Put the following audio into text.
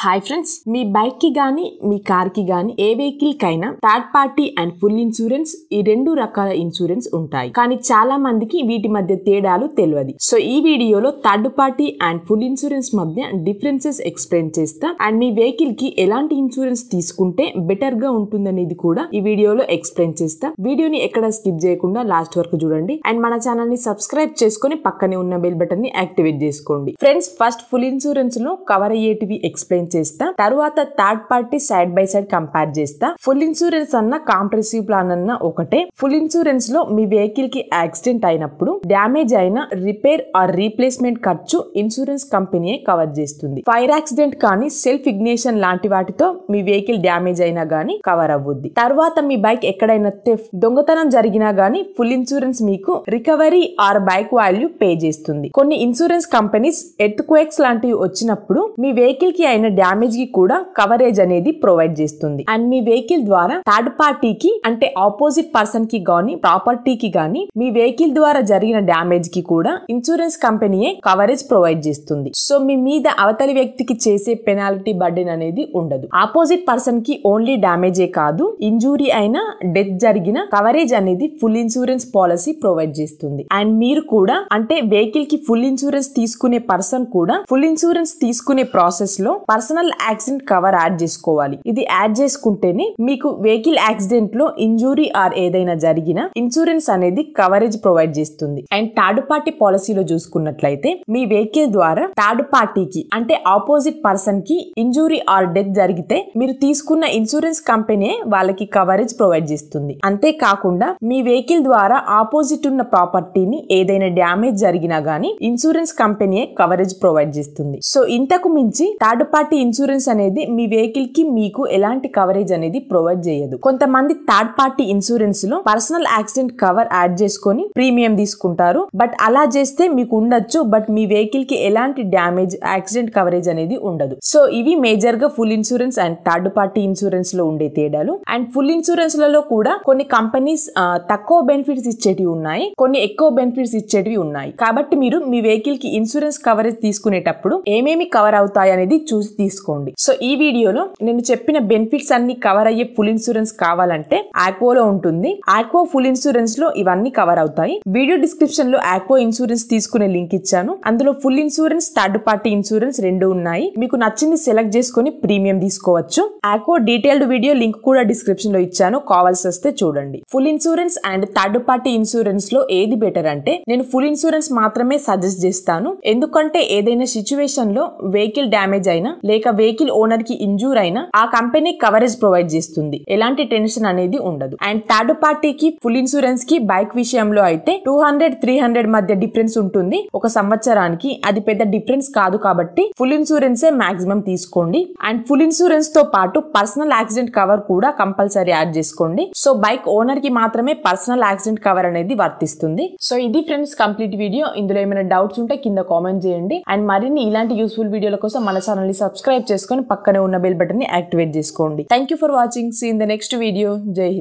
Hi friends, మీ bike కి గానీ మీ car కి గానీ ఏ వెహికల్ కైనా third party and full insurance ఈ రెండు రకాల ఇన్సూరెన్స్ ఉంటాయి. కానీ చాలా మందికి వీటి మధ్య తేడాలు తెలియదు. సో ఈ వీడియోలో third party and full insurance మధ్య డిఫరెన్సెస్ ఎక్స్ప్లెయిన్ చేస్తా అండ్ మీ వెహికల్ కి ఎలాంటి ఇన్సూరెన్స్ తీసుకుంటే బెటర్ గా ఉంటుందనేది కూడా ఈ వీడియోలో ఎక్స్ప్లెయిన్ చేస్తా. వీడియోని ఎక్కడ స్కిప్ చేయకుండా లాస్ట్ వరకు చూడండి అండ్ మన ఛానల్ ని సబ్స్క్రైబ్ చేసుకుని పక్కనే ఉన్న బెల్ బటన్ ని యాక్టివేట్ చేసుకోండి. ఫ్రెండ్స్, ఫస్ట్ ఫుల్ ఇన్సూరెన్స్ లో కవర్ అయ్యేటివి ఎక్స్ప్లెయిన్ చేస్తా. తర్వాత third party side by side compare చేస్తా. ఫుల్ ఇన్సూరెన్స్ అన్న కాంప్రెసివ్ ప్లాన్ అన్న ఒకటే. ఫుల్ ఇన్సూరెన్స్ లో మీ వెహికల్ కి యాక్సిడెంట్ అయినప్పుడు డ్యామేజ్ అయిన రిపేర్ ఆర్ రీప్లేస్మెంట్ ఖర్చు ఇన్సూరెన్స్ కంపెనీయే కవర్ చేస్తుంది. ఫైర్ యాక్సిడెంట్ కానీ సెల్ఫ్ ఇగ్నిషన్ లాంటి వాటితో మీ వెహికల్ డ్యామేజ్ అయినా గానీ కవర్ అవ్వుద్ది. తర్వాత మీ బైక్ ఎక్కడైనా థెఫ్ట్ దొంగతనం జరిగినా గానీ ఫుల్ ఇన్సూరెన్స్ మీకు recovery or bike value pay చేస్తుంది. కొన్ని ఇన్సూరెన్స్ కంపెనీస్ ఎర్త్క్వేక్స్ లాంటివి వచ్చినప్పుడు మీ వెహికల్ కి అయిన డ్యామేజ్ కి కూడా కవరేజ్ అనేది ప్రొవైడ్ చేస్తుంది. అండ్ మీ వెహికల్ ద్వారా థర్డ్ పార్టీకి అంటే ఆపోజిట్ పర్సన్ కి గానీ ప్రాపర్టీకి గానీ మీ వెహికల్ ద్వారా జరిగిన డ్యామేజ్ కి కూడా ఇన్సూరెన్స్ కంపెనీయే కవరేజ్ ప్రొవైడ్ చేస్తుంది. సో మీ మీద అవతలి వ్యక్తికి చేసే పెనాల్టీ బర్డెన్ అనేది ఉండదు. ఆపోజిట్ పర్సన్ కి ఓన్లీ డ్యామేజే కాదు, ఇంజూరీ అయినా డెత్ జరిగిన కవరేజ్ అనేది ఫుల్ ఇన్సూరెన్స్ పాలసీ ప్రొవైడ్ చేస్తుంది. అండ్ మీరు కూడా అంటే వెహికల్ కి ఫుల్ ఇన్సూరెన్స్ తీసుకునే పర్సన్ కూడా ఫుల్ ఇన్సూరెన్స్ తీసుకునే ప్రాసెస్ లో పర్సనల్ యాక్సిడెంట్ కవర్ యాడ్ చేసుకోవాలి. ఇది యాడ్ చేసుకుంటేనే మీకు వెహికల్ యాక్సిడెంట్ లో ఇంజూరీ ఆర్ ఏదైనా జరిగిన ఇన్సూరెన్స్ అనేది కవరేజ్ ప్రొవైడ్ చేస్తుంది. అండ్ థర్డ్ పార్టీ పాలసీలో చూసుకున్నట్లయితే మీ వెహికల్ ద్వారా థర్డ్ పార్టీకి అంటే ఆపోజిట్ పర్సన్ కి ఇంజూరీ ఆర్ డెత్ జరిగితే మీరు తీసుకున్న ఇన్సూరెన్స్ కంపెనీ వాళ్ళకి కవరేజ్ ప్రొవైడ్ చేస్తుంది. అంతేకాకుండా మీ వెహికల్ ద్వారా ఆపోజిట్ ఉన్న ప్రాపర్టీని ఏదైనా డ్యామేజ్ జరిగినా గానీ ఇన్సూరెన్స్ కంపెనీ కవరేజ్ ప్రొవైడ్ చేస్తుంది. సో ఇంతకు మించి థర్డ్ పార్టీ ఇన్సూరెన్స్ అనేది మీ వెహికల్ కి మీకు ఎలాంటి కవరేజ్ అనేది ప్రొవైడ్ చేయదు. కొంతమంది థర్డ్ పార్టీ ఇన్సూరెన్స్ లో పర్సనల్ యాక్సిడెంట్ కవర్ యాడ్ చేసుకొని ప్రీమియం తీసుకుంటారు. బట్ అలా చేస్తే మీకు ఉండొచ్చు, బట్ మీ వెహికల్ కి ఎలాంటి డ్యామేజ్ యాక్సిడెంట్ కవరేజ్ అనేది ఉండదు. సో ఇవి మేజర్ గా full insurance and third party insurance లో ఉండే తేడాలు. అండ్ ఫుల్ ఇన్సూరెన్స్ లలో కూడా కొన్ని కంపెనీస్ తక్కువ బెనిఫిట్స్ ఇచ్చేటివి ఉన్నాయి, కొన్ని ఎక్కువ బెనిఫిట్స్ ఇచ్చేటివి ఉన్నాయి. కాబట్టి మీరు మీ వెహికల్ కి ఇన్సూరెన్స్ కవరేజ్ తీసుకునేటప్పుడు ఏమేమి కవర్ అవుతాయి అనేది చూసి తీసుకోండి. సో ఈ వీడియోలో నేను చెప్పిన బెనిఫిట్స్ అన్ని కవర్ అయ్యే ఫుల్ ఇన్సూరెన్స్ కావాలంటే ఆక్వోలో ఉంటుంది. ఆక్వో ఫుల్ ఇన్సూరెన్స్ లో ఇవన్నీ కవర్ అవుతాయి. వీడియో డిస్క్రిప్షన్ లో ఆక్వో ఇన్సూరెన్స్ తీసుకునే లింక్ ఇచ్చాను. అందులో full insurance third party insurance రెండు ఉన్నాయి. మీకు నచ్చింది సెలెక్ట్ చేసుకుని ప్రీమియం తీసుకోవచ్చు. ఆక్వో డీటెయిల్డ్ వీడియో లింక్ కూడా డిస్క్రిప్షన్ లో ఇచ్చాను, కావాల్సి వస్తే చూడండి. Full insurance and third party insurance లో ఏది బెటర్ అంటే నేను ఫుల్ ఇన్సూరెన్స్ మాత్రమే సజెస్ట్ చేస్తాను. ఎందుకంటే ఏదైనా సిచ్యువేషన్ లో వెహికల్ డ్యామేజ్ అయినా లేక వెహికల్ ఓనర్ కి ఇంజూర్ అయినా ఆ కంపెనీ కవరేజ్ ప్రొవైడ్ చేస్తుంది. ఎలాంటి టెన్షన్ అనేది ఉండదు. అండ్ థర్డ్ పార్టీకి ఫుల్ ఇన్సూరెన్స్ కి బైక్ విషయంలో అయితే 200-300 మధ్య డిఫరెన్స్ ఉంటుంది ఒక సంవత్సరానికి. అది పెద్ద డిఫరెన్స్ కాదు కాబట్టి ఫుల్ ఇన్సూరెన్సే మాక్సిమం తీసుకోండి. అండ్ ఫుల్ ఇన్సూరెన్స్ తో పాటు పర్సనల్ యాక్సిడెంట్ కవర్ కూడా కంపల్సరీ యాడ్ చేసుకోండి. సో బైక్ ఓనర్ కి మాత్రమే పర్సనల్ యాక్సిడెంట్ కవర్ అనేది వర్తిస్తుంది. సో ఇది ఫ్రెండ్స్ కంప్లీట్ వీడియో. ఇందులో ఏమైనా డౌట్స్ ఉంటే కింద కామెంట్ చేయండి. అండ్ మరిన్ని ఇలాంటి యూస్ఫుల్ వీడియోల కోసం మన ఛానల్ ని సబ్స్క్రైబ్ చేసుకొని పక్కనే ఉన్న బెల్ బటన్ ని యాక్టివేట్ చేసుకోండి. Thank you for watching. See in the next video. Jai Hind.